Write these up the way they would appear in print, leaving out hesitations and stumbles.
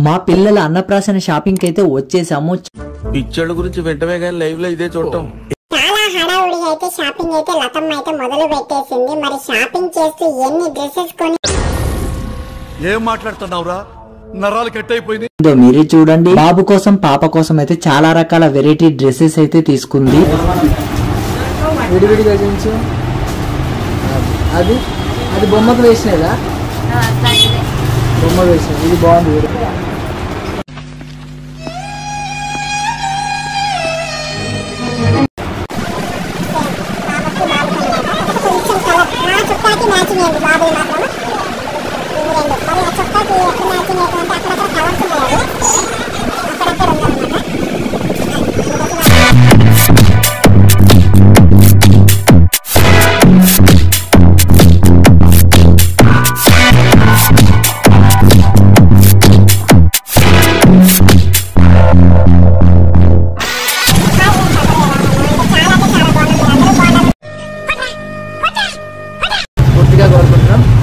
మా పిల్లల అన్నప్రాసన షాపింగ్ అయితే వచ్చేసాము. పిచ్చోళ్ళ గురించి వెంటనే కానీ లైవ్ లో ఇదే చూడటం. చాలా హడావుడిగా అయితే షాపింగ్ అయితే లతమ్మ అయితే మొదలు పెట్టేసింది. మరి షాపింగ్ చేస్తూ ఎన్ని డ్రెస్సెస్ కొని ఏం మాట్లాడుతున్నావురా, నరాలు కట్ అయిపోయింది. మీరే చూడండి, బాబు కోసం పాప కోసం అయితే చాలా రకాల వెరైటీ డ్రెస్సెస్ అయితే తీసుకుంది. విడివిడిగా చూపించు. అది అది బొమ్మకు వేసినదా? బొమ్మ వేసినది. ఇది బాగుంది.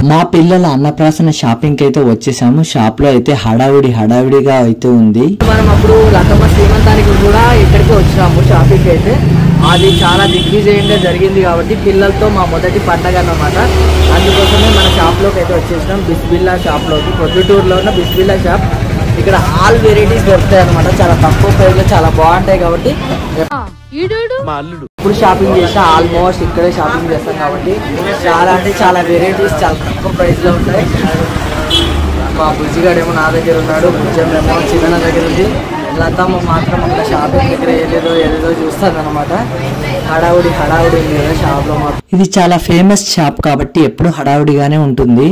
మా పిల్లల అన్నప్రాసన షాపింగ్ అయితే వచ్చేసాము. షాప్ లో అయితే హడావిడిగా అయితే ఉంది. మనం అప్పుడు లతమ్మ శ్రీమంతానికి కూడా ఇక్కడికి వచ్చినాము షాపింగ్ అయితే. అది చాలా దిగ్విజయంగా జరిగింది కాబట్టి పిల్లలతో మా మొదటి పండగ అన్నమాట. అందుకోసమే మన షాప్ లోకి అయితే వచ్చేసినాం, బిస్బిల్లా షాప్ లోకి. పొద్దుటూరులో ఉన్న బిస్బిల్లా షాప్. ఇక్కడ ఆల్ వెరైటీస్ దొరుకుతాయి అనమాట. చాలా తక్కువ ప్రైస్ లో చాలా బాగుంటాయి కాబట్టి మా అల్లుడు ఇప్పుడు షాపింగ్ చేసా. ఆల్మోస్ట్ ఇక్కడే షాపింగ్ చేస్తాం కాబట్టి చాలా అంటే చాలా వెరైటీస్ చాలా తక్కువ ప్రైస్ లో ఉంటాయి. మా బుజ్జిగాడేమో నా దగ్గర ఉన్నాడు, బుజ్జేమో చిన్న దగ్గర ఉంది. లతమ్మ మాత్రం అక్కడ షాపింగ్ దగ్గర ఏదేదో చూస్తాను అనమాట. హడావుడి ఉంది కదా షాప్ లో. ఇది చాలా ఫేమస్ షాప్ కాబట్టి ఎప్పుడు హడావుడిగానే ఉంటుంది.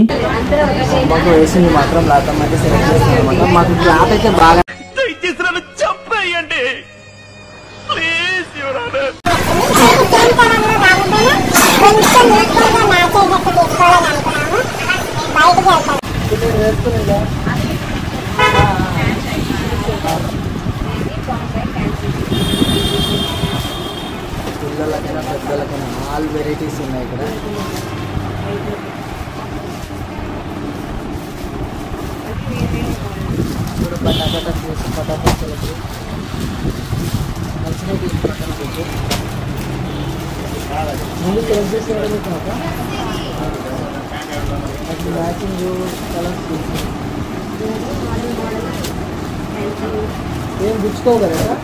మాకు వేసింది మాత్రం లతమ్మ అయితే సెలెక్ట్ చేస్తుంది అనమాట. మాకు క్లాత్ అయితే బాగా పిల్లలకైనా పెద్దలకైనా ఆల్ వెరైటీస్ ఉన్నాయి ఇక్కడ. ఇప్పుడు పటాపట చేసి పటాపటలకి మంచిగా తీసుకుంటాను. ముందు సెలెక్ట్ చేసి మ్యాచింగ్ కలర్స్ ఏం గుచ్చుకోగలరా?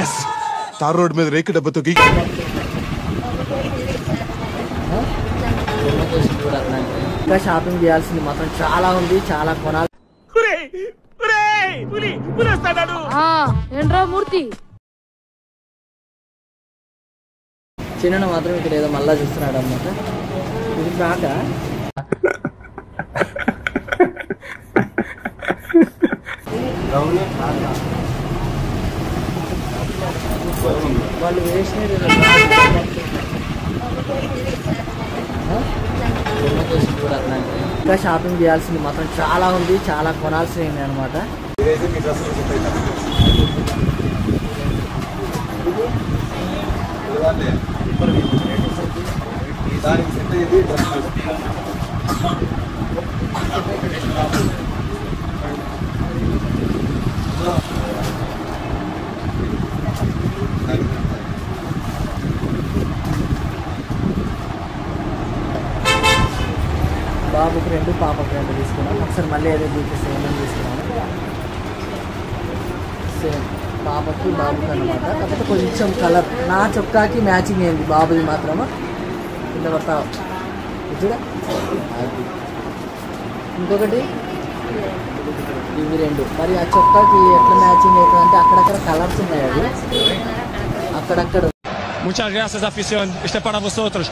ఎస్, తార్ రోడ్ మీద రేకు డబ్బతో ఇంకా షాపింగ్ చేయాల్సింది మాత్రం చాలా ఉంది, చాలా కొనాలి. చిన్న మాత్రం ఇక్కడ ఏదో మళ్ళా చూస్తున్నాడు అన్నమాట. ఇది బాగా వాళ్ళు వేసినది ఇంకా షాపింగ్ చేయాల్సింది మాత్రం చాలా ఉంది, చాలా కొనాల్సినవి అనమాట. బాబుకి 2 పాపకి 2 తీసుకున్నాను. ఒకసారి మళ్ళీ ఏదో చూపిస్తే ఏమేమి తీసుకున్నాను. సేమ్ పాపకి బాబుకి అనమాట. కాకపోతే కొంచెం కలర్ నా చొక్కాకి మ్యాచింగ్ అయింది బాబుది మాత్రము. కింద పడతా చూడ. ఇంకొకటి ఇవి 2. మరి ఆ చొక్కాకి ఎట్లా మ్యాచింగ్ అవుతుందంటే అక్కడక్కడ కలర్స్ ఉన్నాయి. అవి అక్కడక్కడ. Muchas gracias, afición. Este es para vosotros.